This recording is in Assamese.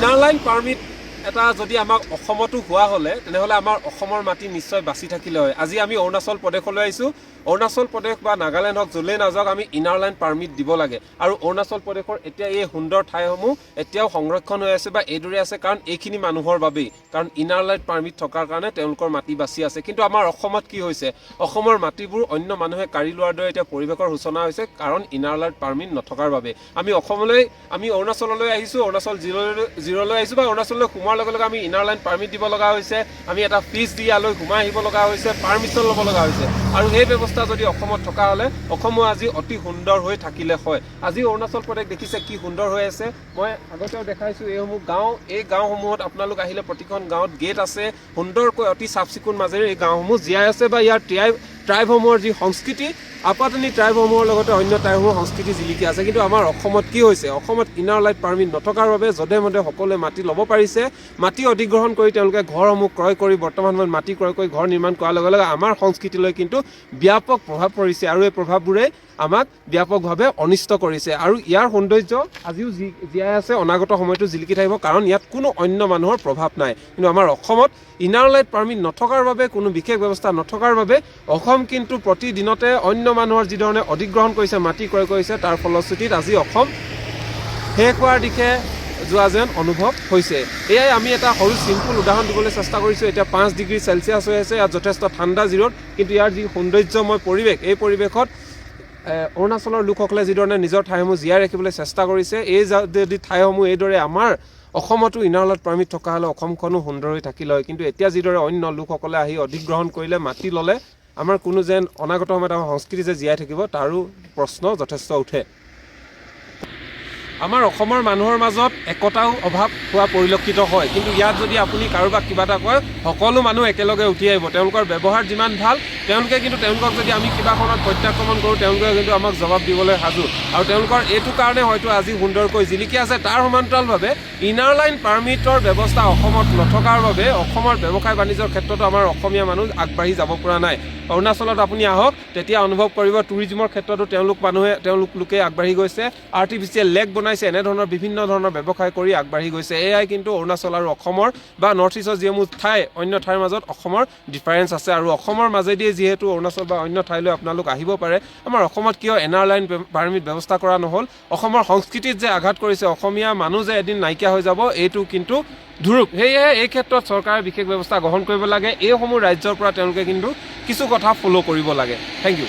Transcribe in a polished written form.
ইনাৰ লাইন পাৰ্মিট এটা যদি আমাক অসমতো হোৱা হ'লে তেনেহ'লে আমাৰ অসমৰ মাটি নিশ্চয় বাচি থাকিলে হয়। আজি আমি অৰুণাচল প্ৰদেশলৈ আহিছোঁ। অৰুণাচল প্ৰদেশ বা নাগালেণ্ড হওক য'লেই নাযাওক আমি ইনাৰ লাইন পাৰ্মিট দিব লাগে। আৰু অৰুণাচল প্ৰদেশৰ এতিয়া এই সুন্দৰ ঠাইসমূহ এতিয়াও সংৰক্ষণ হৈ আছে বা এইদৰে আছে কাৰণ এইখিনি মানুহৰ বাবেই, কাৰণ ইনাৰ লাইন পাৰ্মিট থকাৰ কাৰণে তেওঁলোকৰ মাটি বাচি আছে। কিন্তু আমাৰ অসমত কি হৈছে, অসমৰ মাটিবোৰ অন্য মানুহে কাঢ়ি লোৱাৰ দৰে এতিয়া পৰিৱেশৰ সূচনা হৈছে কাৰণ ইনাৰ লাইন পাৰ্মিট নথকাৰ বাবে। আমি অৰুণাচললৈ আহিছোঁ, অৰুণাচল জিৰ'লৈ আহিছোঁ বা অৰুণাচললৈ সোমোৱাৰ লগে লগে আমি ইনাৰ লাইন পাৰ্মিট দিব লগা হৈছে। আমি এটা ফিজ দি ইয়ালৈ সোমাই আহিব লগা হৈছে, পাৰ্মিশ্যন ল'ব লগা হৈছে। আৰু সেই ব্যৱস্থা যদি অসমত থকা হ'লে অসমো আজি অতি সুন্দৰ হৈ থাকিলে হয়। আজি অৰুণাচল প্ৰদেশ দেখিছে কি সুন্দৰ হৈ আছে। মই আগতেও দেখাইছোঁ এইসমূহ গাঁও, এই গাঁওসমূহত আপোনালোক আহিলে প্ৰতিখন গাঁৱত গেট আছে, সুন্দৰকৈ অতি চাফ চিকুণ মাজেৰে এই গাঁওসমূহ জীয়াই আছে বা ইয়াৰ ট্ৰাইবসমূহৰ যি সংস্কৃতি, আপাতানি ট্ৰাইবসমূহৰ লগতে অন্য ট্ৰাইবসমূহৰ সংস্কৃতি জিলিকি আছে। কিন্তু আমাৰ অসমত কি হৈছে, অসমত ইনাৰ লাইন পাৰ্মিট নথকাৰ বাবে যধে মধে সকলোৱে মাটি ল'ব পাৰিছে। মাটি অধিগ্ৰহণ কৰি তেওঁলোকে ঘৰসমূহ ক্ৰয় কৰি বৰ্তমান সময়ত মাটি ক্ৰয় কৰি ঘৰ নিৰ্মাণ কৰাৰ লগে লগে আমাৰ সংস্কৃতিলৈ কিন্তু ব্যাপক প্ৰভাৱ পৰিছে আৰু এই প্ৰভাৱবোৰে আমাক ব্যাপকভাৱে অনিষ্ট কৰিছে। আৰু ইয়াৰ সৌন্দৰ্য আজিও জীয়াই আছে, অনাগত সময়তো জিলিকি থাকিব কাৰণ ইয়াত কোনো অন্য মানুহৰ প্ৰভাৱ নাই। কিন্তু আমাৰ অসমত ইনাৰ লাইন পাৰ্মিট নথকাৰ বাবে, কোনো বিশেষ ব্যৱস্থা নথকাৰ বাবে অসম কিন্তু প্ৰতিদিনতে অন্য মানুহৰ যিধৰণে অধিগ্ৰহণ কৰিছে, মাটি ক্ৰয় কৰিছে, তাৰ ফলশ্ৰুতিত আজি অসম শেষ হোৱাৰ দিশে যোৱা যেন অনুভৱ হৈছে। এয়াই আমি এটা সৰু চিম্পুল উদাহৰণ দিবলৈ চেষ্টা কৰিছোঁ। এতিয়া 5 ডিগ্ৰী চেলচিয়াছ হৈ আছে, ইয়াত যথেষ্ট ঠাণ্ডা জিৰত, কিন্তু ইয়াৰ যি সৌন্দৰ্যময় পৰিৱেশ, এই পৰিৱেশত অৰুণাচলৰ লোকসকলে যিধৰণে নিজৰ ঠাইসমূহ জীয়াই ৰাখিবলৈ চেষ্টা কৰিছে, এই যদি ঠাইসমূহ এইদৰে আমাৰ অসমতো ইনাৰ লাইন পাৰ্মিট থকা হ'লে অসমখনো সুন্দৰ হৈ থাকিলে হয়। কিন্তু এতিয়া যিদৰে অন্য লোকসকলে আহি অধিগ্ৰহণ কৰিলে, মাটি ল'লে, আমাৰ কোনো যেন অনাগত সময়ত আমাৰ সংস্কৃতি যে জীয়াই থাকিব তাৰো প্ৰশ্ন যথেষ্ট উঠে। আমাৰ অসমৰ মানুহৰ মাজত একতাও অভাৱ হোৱা পৰিলক্ষিত হয়। কিন্তু ইয়াত যদি আপুনি কাৰোবাক কিবা এটা কয়, সকলো মানুহ একেলগে উঠি আহিব। তেওঁলোকৰ ব্যৱহাৰ যিমান ভাল, তেওঁলোকে কিন্তু তেওঁলোকক যদি আমি কিবাখনত প্ৰত্যাক্ৰমণ কৰোঁ, তেওঁলোকে কিন্তু আমাক জবাব দিবলৈ সাজু। আৰু তেওঁলোকৰ এইটো কাৰণে হয়তো আজি সুন্দৰকৈ জিলিকি আছে। তাৰ সমান্তৰালভাৱে ইনাৰ লাইন পাৰ্মিটৰ ব্যৱস্থা অসমত নথকাৰ বাবে অসমৰ ব্যৱসায় বাণিজ্যৰ ক্ষেত্ৰতো আমাৰ অসমীয়া মানুহ আগবাঢ়ি যাব পৰা নাই। অৰুণাচলত আপুনি আহক, তেতিয়া অনুভৱ কৰিব টুৰিজিমৰ ক্ষেত্ৰতো তেওঁলোক লোকে আগবাঢ়ি গৈছে, আৰ্টিফিচিয়েল লেক বনাইছে, এনেধৰণৰ বিভিন্ন ধৰণৰ ব্যৱসায় কৰি আগবাঢ়ি গৈছে। এয়াই কিন্তু অৰুণাচল আৰু অসমৰ বা নৰ্থ ইষ্টৰ যিসমূহ ঠাই, অন্য ঠাইৰ মাজত অসমৰ ডিফাৰেঞ্চ আছে। আৰু অসমৰ মাজেদি যিহেতু অৰুণাচল বা অন্য ঠাইলৈ আপোনালোক আহিব পাৰে, আমাৰ অসমত কিয় ইনাৰ লাইন পাৰ্মিট ব্যৱস্থা কৰা নহ'ল? অসমৰ সংস্কৃতিত যে আঘাত কৰিছে, অসমীয়া মানুহ যে এদিন নাইকিয়া হৈ যাব, এইটো কিন্তু ধুৰুপ। সেয়েহে এই ক্ষেত্ৰত চৰকাৰে বিশেষ ব্যৱস্থা গ্ৰহণ কৰিব লাগে। এইসমূহ ৰাজ্যৰ পৰা তেওঁলোকে কিন্তু কিছু কথা ফ'ল' কৰিব লাগে। Thank U.